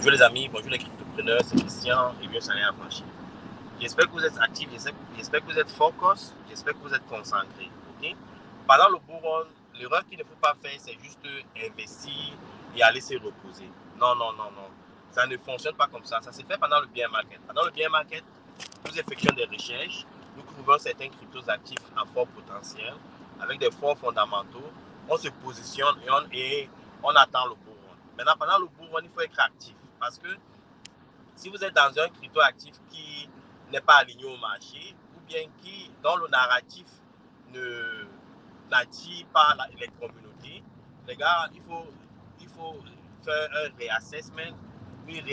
Bonjour les amis, bonjour les cryptopreneurs, c'est Christian et bienvenue à Affranchi. J'espère que vous êtes actifs, j'espère que vous êtes focus, j'espère que vous êtes concentrés. Okay? Pendant le bull run, l'erreur qu'il ne faut pas faire, c'est juste investir et aller se reposer. Non. Ça ne fonctionne pas comme ça. Ça se fait pendant le bear market. Pendant le bear market, nous effectuons des recherches, nous trouvons certains cryptos actifs à fort potentiel, avec des forts fondamentaux. On se positionne et on attend le bull run. Maintenant, pendant le bull run, il faut être actif. Parce que si vous êtes dans un crypto actif qui n'est pas aligné au marché, ou bien dont le narratif n'attire pas les communautés, les gars, il faut faire un réassessment, une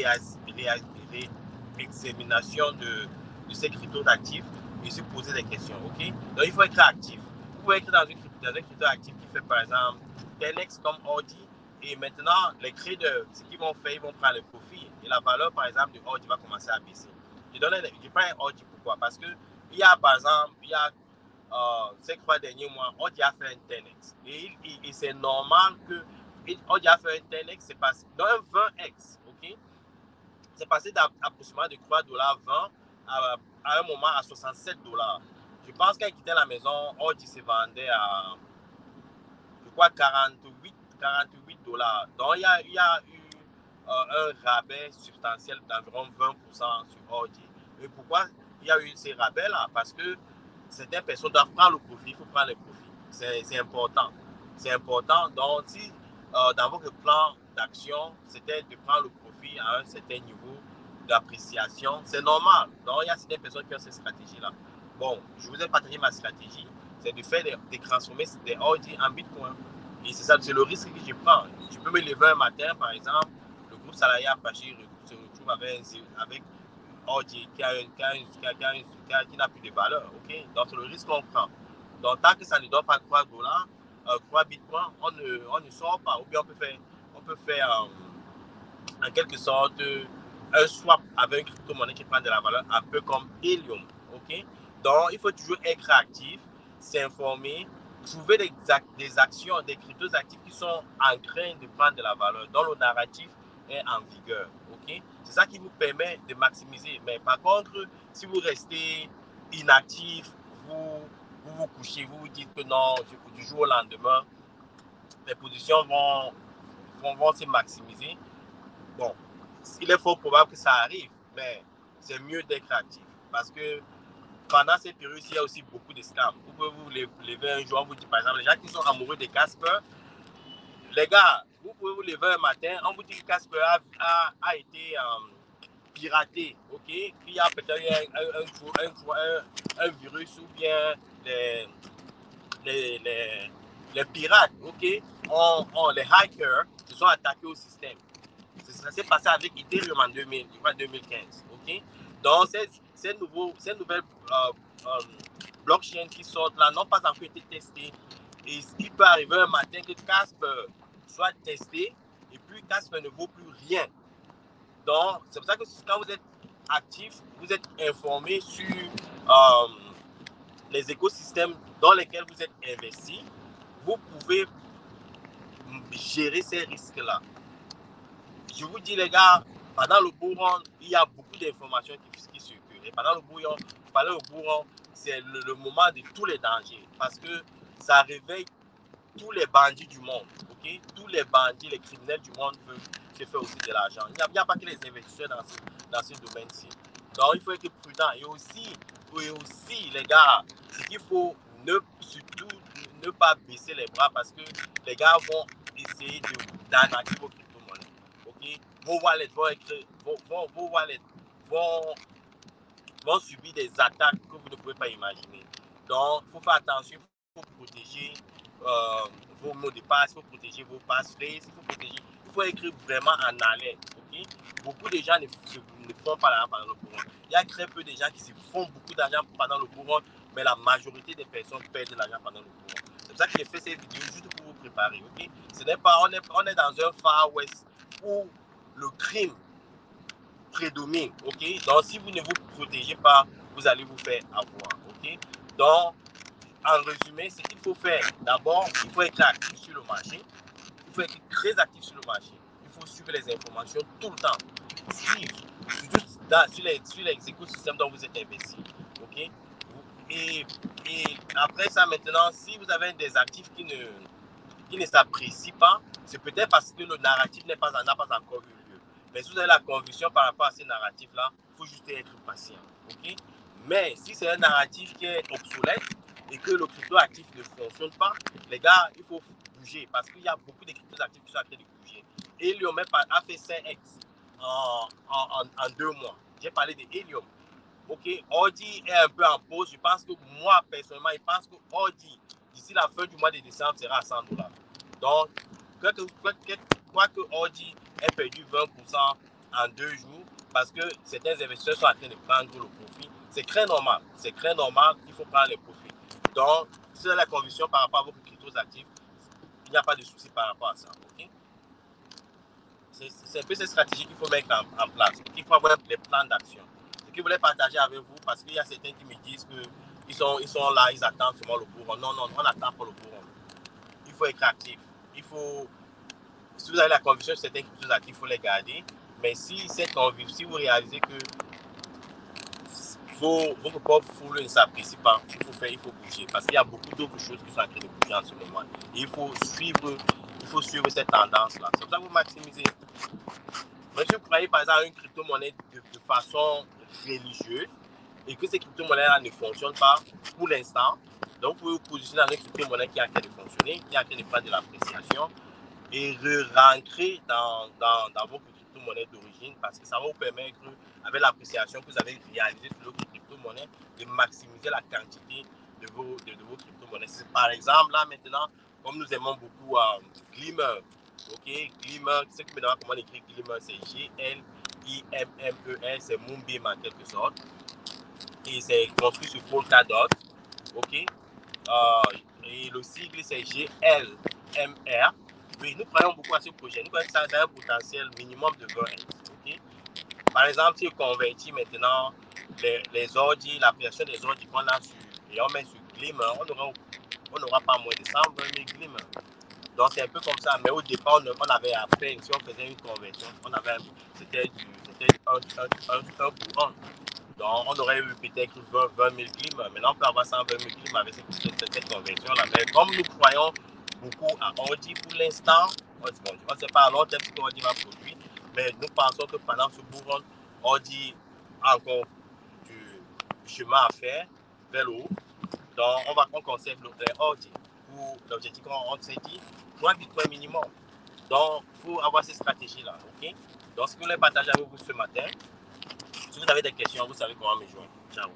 réexamination de ces cryptos actifs et se poser des questions. Okay? Donc, il faut être actif. Vous pouvez être dans un crypto actif qui fait, par exemple, 10x comme Audi. Et maintenant, les traders, ce qu'ils vont faire, ils vont prendre le profit. Et la valeur, par exemple, de Audi va commencer à baisser. Je prends un Audi, pourquoi? Parce que il y a, par exemple, ces 3 derniers mois, Audi a fait un 10x. Et c'est normal que Audi a fait un 10x, c'est passé dans un 20x, ok? C'est passé d'approximativement de 3 dollars 20 à un moment à 67 dollars. Je pense qu'à quitter la maison, Audi se vendait à, je crois, 48 dollars. Donc, il y a eu un rabais substantiel d'environ 20% sur Audi. Et pourquoi il y a eu ces rabais-là? Parce que certaines personnes doivent prendre le profit. Il faut prendre le profit. C'est important. C'est important. Donc, si dans votre plan d'action, c'était de prendre le profit à un certain niveau d'appréciation, c'est normal. Donc, il y a certaines personnes qui ont cette stratégie-là. Bon, je vous ai partagé ma stratégie. C'est de faire de transformer des Audi en Bitcoin. Et c'est ça, c'est le risque que je prends. Je peux me lever un matin, par exemple, le groupe salarié Apache se retrouve avec Audi qui n'a plus de valeur. Okay? Donc, c'est le risque qu'on prend. Donc, tant que ça ne doit pas 3 dollars, 3 bitcoins, on ne sort pas. Ou bien on peut faire en quelque sorte un swap avec une crypto-monnaie qui prend de la valeur, un peu comme Helium. Okay? Donc, il faut toujours être actif, s'informer, trouver des actions, des cryptos actifs qui sont en train de prendre de la valeur, dont le narratif est en vigueur. Okay? C'est ça qui vous permet de maximiser. Mais par contre, si vous restez inactif, vous couchez, vous dites que non, du jour au lendemain, les positions vont se maximiser. Bon, il est fort probable que ça arrive, mais c'est mieux d'être actif. Parce que pendant cette période, il y a aussi beaucoup de scams. Vous pouvez vous lever un jour, on vous dit par exemple, les gens qui sont amoureux de Casper, les gars, vous pouvez vous lever un matin, on vous dit que Casper a été piraté, ok? Qu'il y a peut-être un virus ou bien les pirates, ok? Les hackers se sont attaqués au système. Ça s'est passé avec Ethereum en 2015, ok? Donc, ces nouvelles blockchains qui sortent là n'ont pas encore été testées. Et il peut arriver un matin que Casper soit testé et puis Casper ne vaut plus rien. Donc, c'est pour ça que quand vous êtes actif, vous êtes informé sur les écosystèmes dans lesquels vous êtes investi, vous pouvez gérer ces risques-là. Je vous dis, les gars, pendant le bull run, il y a beaucoup d'informations qui circulent. Et pendant le bull run, c'est le moment de tous les dangers. Parce que ça réveille tous les bandits du monde. Okay? Tous les bandits, les criminels du monde veulent se faire aussi de l'argent. Il n'y a pas que les investisseurs dans ce domaine-ci. Donc, il faut être prudent. Et aussi, les gars, c'est qu'il faut surtout ne pas baisser les bras parce que les gars vont essayer d'arnaquer vos crypto-monnaies. Okay? Vos wallets vont subir des attaques que vous ne pouvez pas imaginer. Donc, il faut faire attention, il faut protéger vos mots de passe, il faut protéger vos passphrase, il faut écrire vraiment en alerte. Okay? Beaucoup de gens ne font pas l'argent pendant le bull run. Il y a très peu de gens qui se font beaucoup d'argent pendant le bull run, mais la majorité des personnes perdent de l'argent pendant le bull run. C'est pour ça que j'ai fait cette vidéo juste pour vous préparer. Okay? Ce n'est pas, on est dans un Far West où le crime prédomine. Okay? Donc, si vous ne vous protégez pas, vous allez vous faire avoir. Okay? Donc, en résumé, ce qu'il faut faire, d'abord, il faut être actif sur le marché. Il faut être très actif sur le marché. Il faut suivre les informations tout le temps. suivre, surtout sur les écosystèmes dont vous êtes investi. OK? Et après ça, maintenant, si vous avez des actifs qui ne s'apprécient pas, c'est peut-être parce que le narratif n'a pas encore eu lieu. Mais si vous avez la conviction par rapport à ces narratifs-là, il faut juste être patient. OK? Mais si c'est un narratif qui est obsolète et que le crypto-actif ne fonctionne pas, les gars, il faut bouger parce qu'il y a beaucoup de crypto-actifs qui sont en train de bouger. Et Helium a fait 5x en 2 mois. J'ai parlé de Helium. OK, Audi est un peu en pause. Je pense que moi, personnellement, je pense que Audi, d'ici la fin du mois de décembre, sera à $100. Donc, quoi que Audi ait perdu 20% en 2 jours, parce que certains investisseurs sont en train de prendre le profit, c'est très normal. C'est très normal, il faut prendre les profits. Donc, si vous avez la conviction par rapport à vos cryptos actifs, il n'y a pas de souci par rapport à ça. OK? C'est un peu cette stratégie qu'il faut mettre en place. Il faut avoir des plans d'action. Ce que je voulais partager avec vous, parce qu'il y a certains qui me disent qu'ils sont là, ils attendent seulement le bourron. Non, on n'attend pas le bourron. Il faut être actif. Si vous avez la conviction que certains cryptos actifs, il faut les garder. Mais si vous réalisez que votre portfolio ne s'apprécie pas, il faut bouger. Parce qu'il y a beaucoup d'autres choses qui sont en train de bouger en ce moment. Et il faut suivre cette tendance-là. C'est pour ça que vous maximisez. Mais si vous croyez par exemple à une crypto-monnaie de façon religieuse et que ces crypto-monnaies-là ne fonctionnent pas pour l'instant, donc vous pouvez vous positionner dans une crypto-monnaie qui est en train de fonctionner, qui est en train de prendre de l'appréciation et rentrer dans vos crypto-monnaies d'origine parce que ça va vous permettre, avec l'appréciation que vous avez réalisée sur votre crypto-monnaie, de maximiser la quantité de vos crypto-monnaies. Par exemple, là maintenant, comme nous aimons beaucoup Glimmer, OK, Glimmer, ceux qui me demandent comment on écrit Glimmer, c'est Glimmer, c'est Moonbeam en quelque sorte. Et c'est construit sur Polkadot, OK. Et le sigle, c'est GLMR. Oui, nous croyons beaucoup à ce projet. Nous croyons que ça a un potentiel minimum de 20x, OK. Par exemple, si on convertit maintenant les ordi, l'appréciation des ordi qu'on a et on met sur Glimmer, on n'aura pas moins de 120 000 Glimmer. Donc, c'est un peu comme ça. Mais au départ, on avait à peine, si on faisait une conversion, c'était 1 pour 1. Donc, on aurait eu peut-être 20 000 clims. Maintenant, on peut avoir 120 000 clims avec cette conversion-là. Mais comme nous croyons beaucoup à Audi pour l'instant, on ne sait pas à long terme ce qu'Audi va produire, mais nous pensons que pendant ce bourron, Audi a encore du chemin à faire vers le haut. Donc, on conserve Audi pour l'objectif qu'on s'est dit, 3 bitcoins minimum. Donc, il faut avoir cette stratégie-là. OK? Donc, ce que je voulais partager avec vous ce matin, si vous avez des questions, vous savez comment me joindre. Ciao.